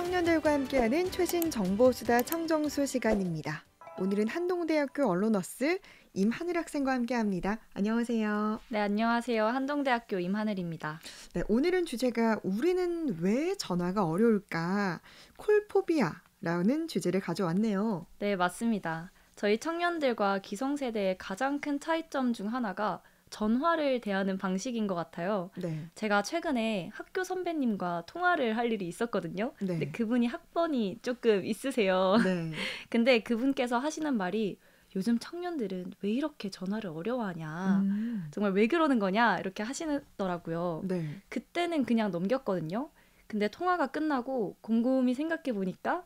청년들과 함께하는 최신 정보수다 청정수 시간입니다. 오늘은 한동대학교 언론어스 임하늘 학생과 함께합니다. 안녕하세요. 네, 안녕하세요. 한동대학교 임하늘입니다. 네, 오늘은 주제가 우리는 왜 전화가 어려울까? 콜포비아라는 주제를 가져왔네요. 네, 맞습니다. 저희 청년들과 기성세대의 가장 큰 차이점 중 하나가 전화를 대하는 방식인 것 같아요. 네. 제가 최근에 학교 선배님과 통화를 할 일이 있었거든요. 네. 근데 그분이 학번이 조금 있으세요. 네. 근데 그분께서 하시는 말이 요즘 청년들은 왜 이렇게 전화를 어려워하냐. 정말 왜 그러는 거냐 이렇게 하시더라고요. 네. 그때는 그냥 넘겼거든요. 근데 통화가 끝나고 곰곰이 생각해 보니까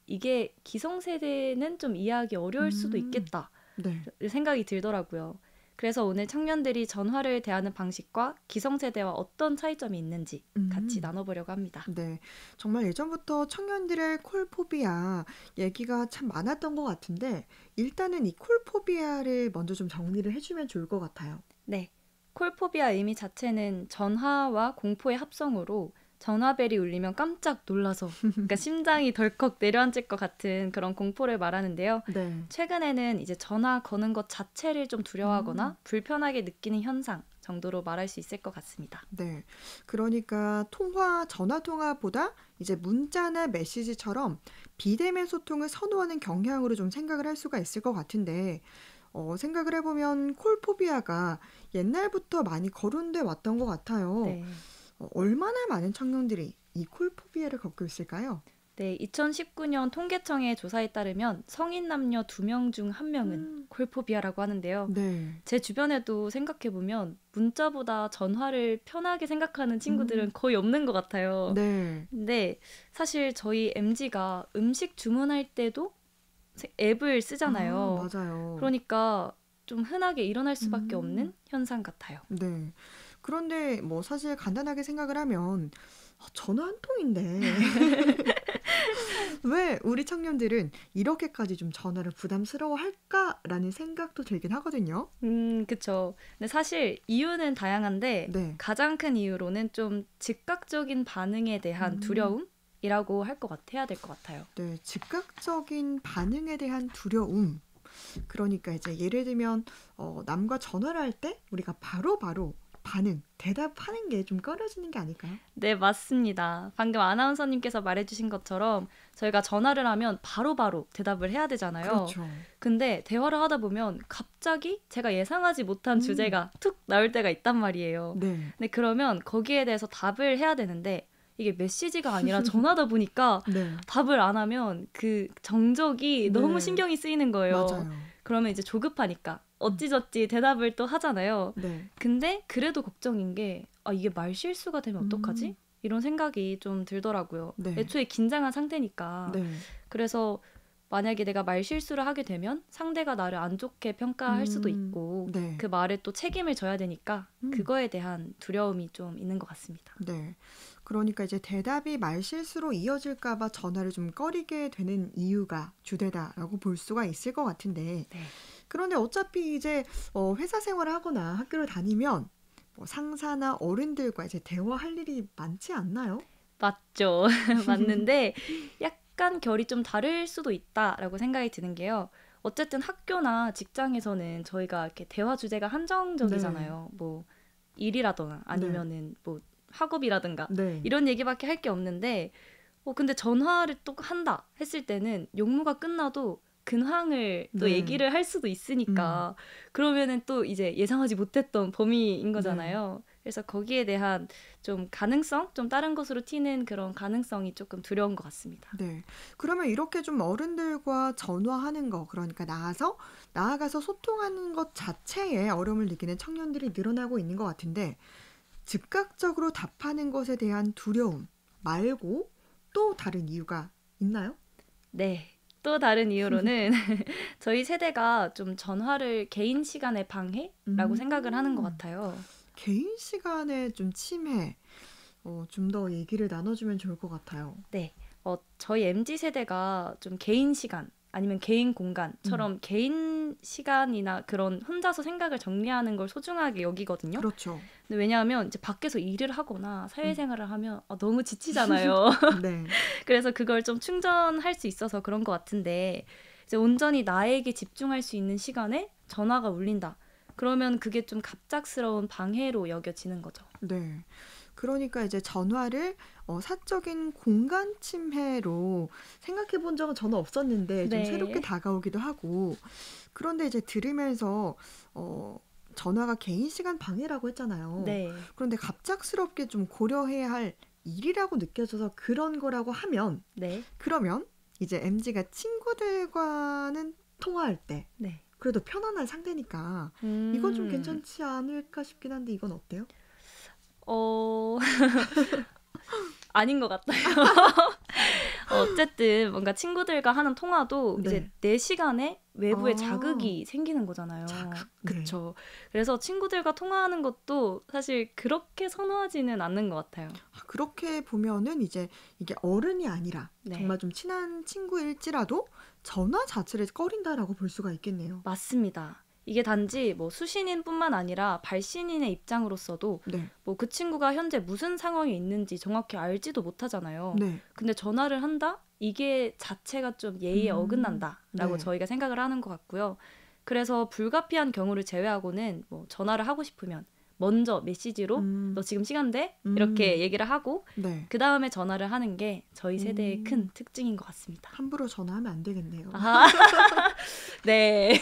이게 기성세대는 좀 이해하기 어려울 수도 있겠다. 네. 생각이 들더라고요. 그래서 오늘 청년들이 전화를 대하는 방식과 기성세대와 어떤 차이점이 있는지 같이 나눠보려고 합니다. 네, 정말 예전부터 청년들의 콜포비아 얘기가 참 많았던 것 같은데 일단은 이 콜포비아를 먼저 좀 정리를 해주면 좋을 것 같아요. 네, 콜포비아 의미 자체는 전화와 공포의 합성으로 전화벨이 울리면 깜짝 놀라서 그러니까 심장이 덜컥 내려앉을 것 같은 그런 공포를 말하는데요. 네. 최근에는 이제 전화 거는 것 자체를 좀 두려워하거나 불편하게 느끼는 현상 정도로 말할 수 있을 것 같습니다. 네, 그러니까 전화 통화보다 이제 문자나 메시지처럼 비대면 소통을 선호하는 경향으로 좀 생각을 할 수가 있을 것 같은데 생각을 해보면 콜포비아가 옛날부터 많이 거론돼 왔던 것 같아요. 네. 얼마나 많은 청년들이 이 콜포비아를 겪고 있을까요? 네, 2019년 통계청의 조사에 따르면 성인 남녀 2명 중 1명은 콜포비아라고 하는데요. 네. 제 주변에도 생각해보면 문자보다 전화를 편하게 생각하는 친구들은 거의 없는 것 같아요. 네. 근데 사실 저희 MZ가 음식 주문할 때도 앱을 쓰잖아요. 맞아요. 그러니까 좀 흔하게 일어날 수밖에 없는 현상 같아요. 네. 그런데 뭐 사실 간단하게 생각을 하면 전화 한 통인데 왜 우리 청년들은 이렇게까지 좀 전화를 부담스러워할까라는 생각도 들긴 하거든요. 그쵸. 근데 사실 이유는 다양한데 네. 가장 큰 이유로는 좀 즉각적인 반응에 대한 두려움이라고 해야 될 것 같아요. 네, 즉각적인 반응에 대한 두려움. 그러니까 이제 예를 들면 남과 전화를 할 때 우리가 바로바로 대답하는 게 좀 꺼려지는 게 아닐까요? 네, 맞습니다. 방금 아나운서님께서 말해주신 것처럼 저희가 전화를 하면 바로바로 대답을 해야 되잖아요. 그렇죠. 근데 대화를 하다 보면 갑자기 제가 예상하지 못한 주제가 툭 나올 때가 있단 말이에요. 네. 근데 그러면 거기에 대해서 답을 해야 되는데 이게 메시지가 아니라 전화다 보니까 네. 답을 안 하면 그 정적이 네. 너무 신경이 쓰이는 거예요. 맞아요. 그러면 이제 조급하니까 어찌저찌 대답을 또 하잖아요. 네. 근데 그래도 걱정인 게 이게 말 실수가 되면 어떡하지? 이런 생각이 좀 들더라고요. 네. 애초에 긴장한 상태니까. 네. 그래서 만약에 내가 말 실수를 하게 되면 상대가 나를 안 좋게 평가할 수도 있고 네. 그 말에 또 책임을 져야 되니까 그거에 대한 두려움이 좀 있는 것 같습니다. 네. 그러니까 이제 대답이 말실수로 이어질까 봐 전화를 좀 꺼리게 되는 이유가 주되다라고 볼 수가 있을 것 같은데 네. 그런데 어차피 이제 회사 생활을 하거나 학교를 다니면 뭐 상사나 어른들과 이제 대화할 일이 많지 않나요? 맞죠. 맞는데 약간 결이 좀 다를 수도 있다라고 생각이 드는 게요. 어쨌든 학교나 직장에서는 저희가 이렇게 대화 주제가 한정적이잖아요. 뭐 일이라거나 아니면은 뭐 학업이라든가 네. 이런 얘기밖에 할 게 없는데 근데 전화를 또 한다 했을 때는 용무가 끝나도 근황을 또 네. 얘기를 할 수도 있으니까 그러면은 또 이제 예상하지 못했던 범위인 거잖아요. 그래서 거기에 대한 좀 가능성, 좀 다른 것으로 튀는 그런 가능성이 조금 두려운 것 같습니다. 네. 그러면 이렇게 좀 어른들과 전화하는 거, 그러니까 나아가서 소통하는 것 자체에 어려움을 느끼는 청년들이 늘어나고 있는 것 같은데 즉각적으로 답하는 것에 대한 두려움 말고 또 다른 이유가 있나요? 네. 또 다른 이유로는 저희 세대가 좀 전화를 개인 시간의 방해라고 생각을 하는 것 같아요. 개인 시간에 좀 침해, 좀 더 얘기를 나눠주면 좋을 것 같아요. 네. 저희 MZ 세대가 좀 개인 시간 아니면 개인 공간처럼 개인 시간이나 그런 혼자서 생각을 정리하는 걸 소중하게 여기거든요. 그렇죠. 근데 왜냐하면 이제 밖에서 일을 하거나 사회생활을 하면 너무 지치잖아요. 네. 그래서 그걸 좀 충전할 수 있어서 그런 것 같은데 이제 온전히 나에게 집중할 수 있는 시간에 전화가 울린다. 그러면 그게 좀 갑작스러운 방해로 여겨지는 거죠. 네. 그러니까 이제 전화를 사적인 공간 침해로 생각해 본 적은 저는 없었는데 좀 새롭게 네. 다가오기도 하고 그런데 이제 들으면서 전화가 개인 시간 방해라고 했잖아요. 네. 그런데 갑작스럽게 좀 고려해야 할 일이라고 느껴져서 그런 거라고 하면 네. 그러면 이제 MZ가 친구들과는 통화할 때 네. 그래도 편안한 상대니까 이건 좀 괜찮지 않을까 싶긴 한데 이건 어때요? 어... 아닌 것 같아요. 어쨌든 뭔가 친구들과 하는 통화도 네. 이제 내 시간에 외부의 아. 자극이 생기는 거잖아요. 자극. 그쵸. 그래서 친구들과 통화하는 것도 사실 그렇게 선호하지는 않는 것 같아요. 그렇게 보면은 이제 이게 어른이 아니라 네. 정말 좀 친한 친구일지라도 전화 자체를 꺼린다라고 볼 수가 있겠네요. 맞습니다. 이게 단지 뭐 수신인뿐만 아니라 발신인의 입장으로서도 네. 뭐 그 친구가 현재 무슨 상황에 있는지 정확히 알지도 못하잖아요. 네. 근데 전화를 한다? 이게 자체가 좀 예의에 어긋난다라고 네. 저희가 생각을 하는 것 같고요. 그래서 불가피한 경우를 제외하고는 뭐 전화를 하고 싶으면 먼저 메시지로 너 지금 시간 돼? 이렇게 얘기를 하고 네. 그 다음에 전화를 하는 게 저희 세대의 큰 특징인 것 같습니다. 함부로 전화하면 안 되겠네요. 아, 네.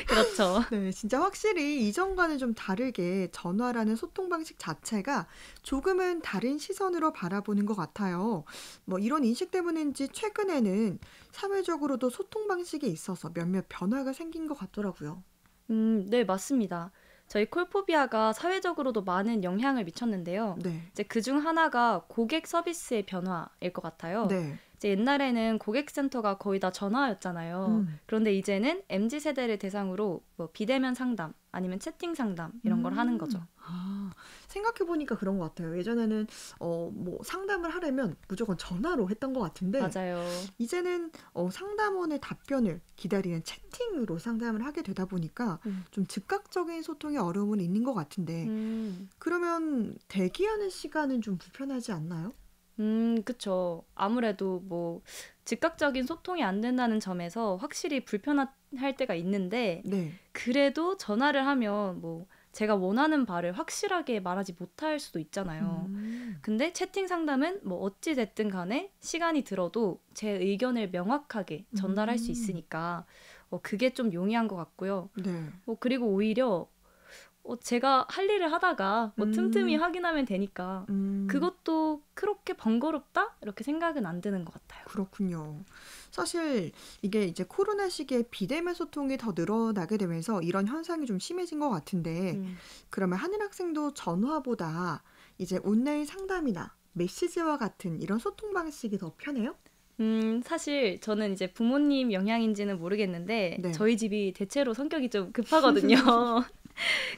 그렇죠. 네, 진짜 확실히 이전과는 좀 다르게 전화라는 소통 방식 자체가 조금은 다른 시선으로 바라보는 것 같아요. 뭐 이런 인식 때문인지 최근에는 사회적으로도 소통 방식에 있어서 몇몇 변화가 생긴 것 같더라고요. 네, 맞습니다. 저희 콜포비아가 사회적으로도 많은 영향을 미쳤는데요. 네. 이제 그중 하나가 고객 서비스의 변화일 것 같아요. 네. 이제 옛날에는 고객센터가 거의 다 전화였잖아요. 그런데 이제는 MZ세대를 대상으로 뭐 비대면 상담 아니면 채팅 상담 이런 걸 하는 거죠. 생각해보니까 그런 것 같아요. 예전에는 뭐 상담을 하려면 무조건 전화로 했던 것 같은데 맞아요. 이제는 상담원의 답변을 기다리는 채팅으로 상담을 하게 되다 보니까 좀 즉각적인 소통에 어려움은 있는 것 같은데 그러면 대기하는 시간은 좀 불편하지 않나요? 그쵸. 아무래도 뭐 즉각적인 소통이 안 된다는 점에서 확실히 불편할 때가 있는데 네. 그래도 전화를 하면 뭐 제가 원하는 바를 확실하게 말하지 못할 수도 있잖아요. 근데 채팅 상담은 뭐 어찌 됐든 간에 시간이 들어도 제 의견을 명확하게 전달할 수 있으니까 그게 좀 용이한 것 같고요. 네. 그리고 오히려 제가 할 일을 하다가 뭐 틈틈이 확인하면 되니까 그것도 그렇게 번거롭다? 이렇게 생각은 안 드는 것 같아요. 그렇군요. 사실 이게 이제 코로나 시기에 비대면 소통이 더 늘어나게 되면서 이런 현상이 좀 심해진 것 같은데 그러면 하늘 학생도 전화보다 이제 온라인 상담이나 메시지와 같은 이런 소통 방식이 더 편해요? 사실 저는 이제 부모님 영향인지는 모르겠는데 네. 저희 집이 대체로 성격이 좀 급하거든요.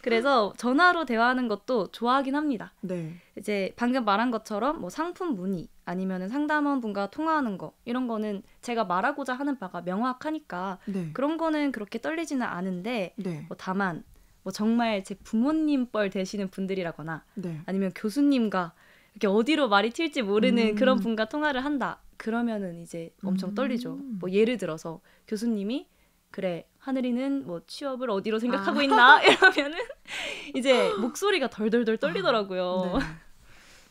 그래서 전화로 대화하는 것도 좋아하긴 합니다. 네. 이제 방금 말한 것처럼 뭐 상품 문의 아니면 상담원 분과 통화하는 거 이런 거는 제가 말하고자 하는 바가 명확하니까 네. 그런 거는 그렇게 떨리지는 않은데 네. 다만 뭐 정말 제 부모님 뻘 되시는 분들이라거나 네. 아니면 교수님과 이렇게 어디로 말이 튈지 모르는 그런 분과 통화를 한다. 그러면은 이제 엄청 떨리죠. 뭐 예를 들어서 교수님이 그래 하늘이는 뭐 취업을 어디로 생각하고 있나 이러면은 이제 목소리가 덜덜덜 떨리더라고요. 네.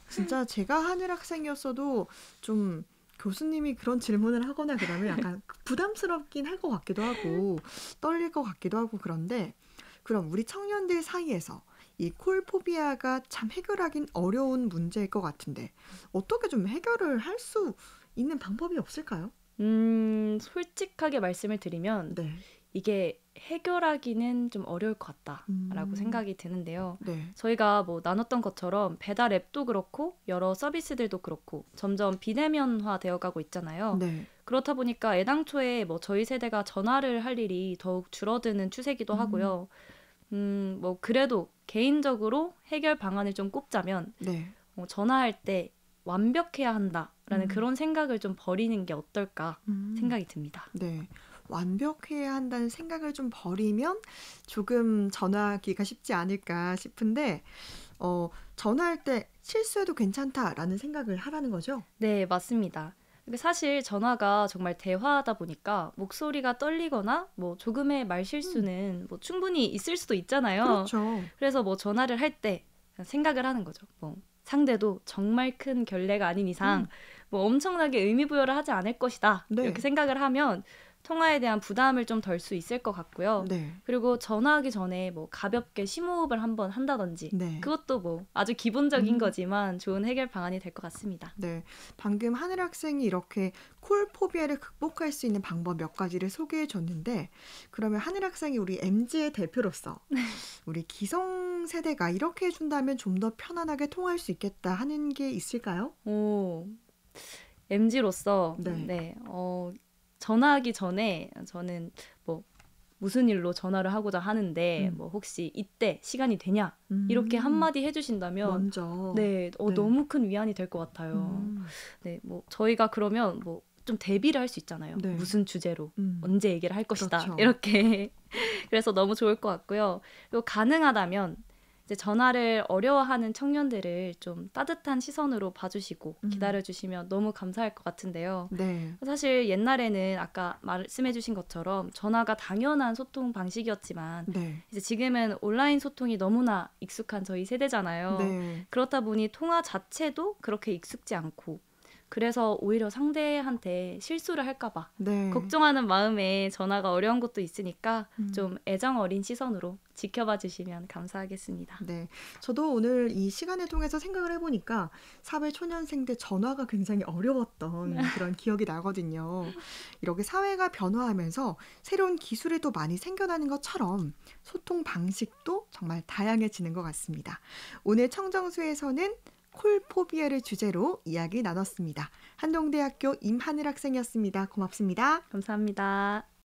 진짜 제가 하늘 학생이었어도 좀 교수님이 그런 질문을 하거나 그러면 약간 부담스럽긴 할 것 같기도 하고 떨릴 것 같기도 하고 그런데 그럼 우리 청년들 사이에서 이 콜포비아가 참 해결하긴 어려운 문제일 것 같은데 어떻게 좀 해결을 할 수 있는 방법이 없을까요? 솔직하게 말씀을 드리면 네. 이게 해결하기는 좀 어려울 것 같다라고 생각이 드는데요. 네. 저희가 뭐 나눴던 것처럼 배달 앱도 그렇고 여러 서비스들도 그렇고 점점 비대면화 되어가고 있잖아요. 네. 그렇다 보니까 애당초에 뭐 저희 세대가 전화를 할 일이 더욱 줄어드는 추세기도 하고요. 뭐 그래도 개인적으로 해결 방안을 좀 꼽자면 네. 전화할 때 완벽해야 한다라는 그런 생각을 좀 버리는 게 어떨까 생각이 듭니다. 네. 완벽해야 한다는 생각을 좀 버리면 조금 전화하기가 쉽지 않을까 싶은데 전화할 때 실수해도 괜찮다라는 생각을 하라는 거죠? 네, 맞습니다. 근데 사실 전화가 정말 대화하다 보니까 목소리가 떨리거나 뭐 조금의 말실수는 뭐 충분히 있을 수도 있잖아요. 그렇죠. 그래서 뭐 전화를 할 때 생각을 하는 거죠. 뭐 상대도 정말 큰 결례가 아닌 이상 음, 뭐 엄청나게 의미 부여를 하지 않을 것이다. 이렇게 네, 생각을 하면 통화에 대한 부담을 좀 덜 수 있을 것 같고요. 네, 그리고 전화하기 전에 뭐 가볍게 심호흡을 한번 한다든지 네. 그것도 뭐 아주 기본적인 음. 거지만 좋은 해결 방안이 될 것 같습니다. 네, 방금 하늘 학생이 이렇게 콜포비아를 극복할 수 있는 방법 몇 가지를 소개해 줬는데, 그러면 하늘 학생이 우리 MZ의 대표로서 우리 기성세대가 이렇게 해준다면 좀 더 편안하게 통화할 수 있겠다 하는 게 있을까요? 오, MZ로서 네. 네, 전화하기 전에 저는 뭐 무슨 일로 전화를 하고자 하는데 음, 뭐 혹시 이때 시간이 되냐? 이렇게 음, 한마디 해주신다면 먼저, 네, 네, 너무 큰 위안이 될 것 같아요. 음, 네, 뭐 저희가 그러면 뭐 좀 대비를 할 수 있잖아요. 네, 무슨 주제로 음, 언제 얘기를 할 것이다. 그렇죠. 이렇게 그래서 너무 좋을 것 같고요. 그리고 가능하다면 이제 전화를 어려워하는 청년들을 좀 따뜻한 시선으로 봐주시고 음, 기다려주시면 너무 감사할 것 같은데요. 네, 사실 옛날에는 아까 말씀해주신 것처럼 전화가 당연한 소통 방식이었지만 네, 이제 지금은 온라인 소통이 너무나 익숙한 저희 세대잖아요. 네, 그렇다 보니 통화 자체도 그렇게 익숙지 않고 그래서 오히려 상대한테 실수를 할까봐 네. 걱정하는 마음에 전화가 어려운 것도 있으니까 음. 좀 애정 어린 시선으로 지켜봐 주시면 감사하겠습니다. 네. 저도 오늘 이 시간을 통해서 생각을 해보니까 사회 초년생 때 전화가 굉장히 어려웠던 그런 기억이 나거든요. 이렇게 사회가 변화하면서 새로운 기술이 또 많이 생겨나는 것처럼 소통 방식도 정말 다양해지는 것 같습니다. 오늘 청정수에서는 콜포비아를 주제로 이야기 나눴습니다. 한동대학교 임하늘 학생이었습니다. 고맙습니다. 감사합니다.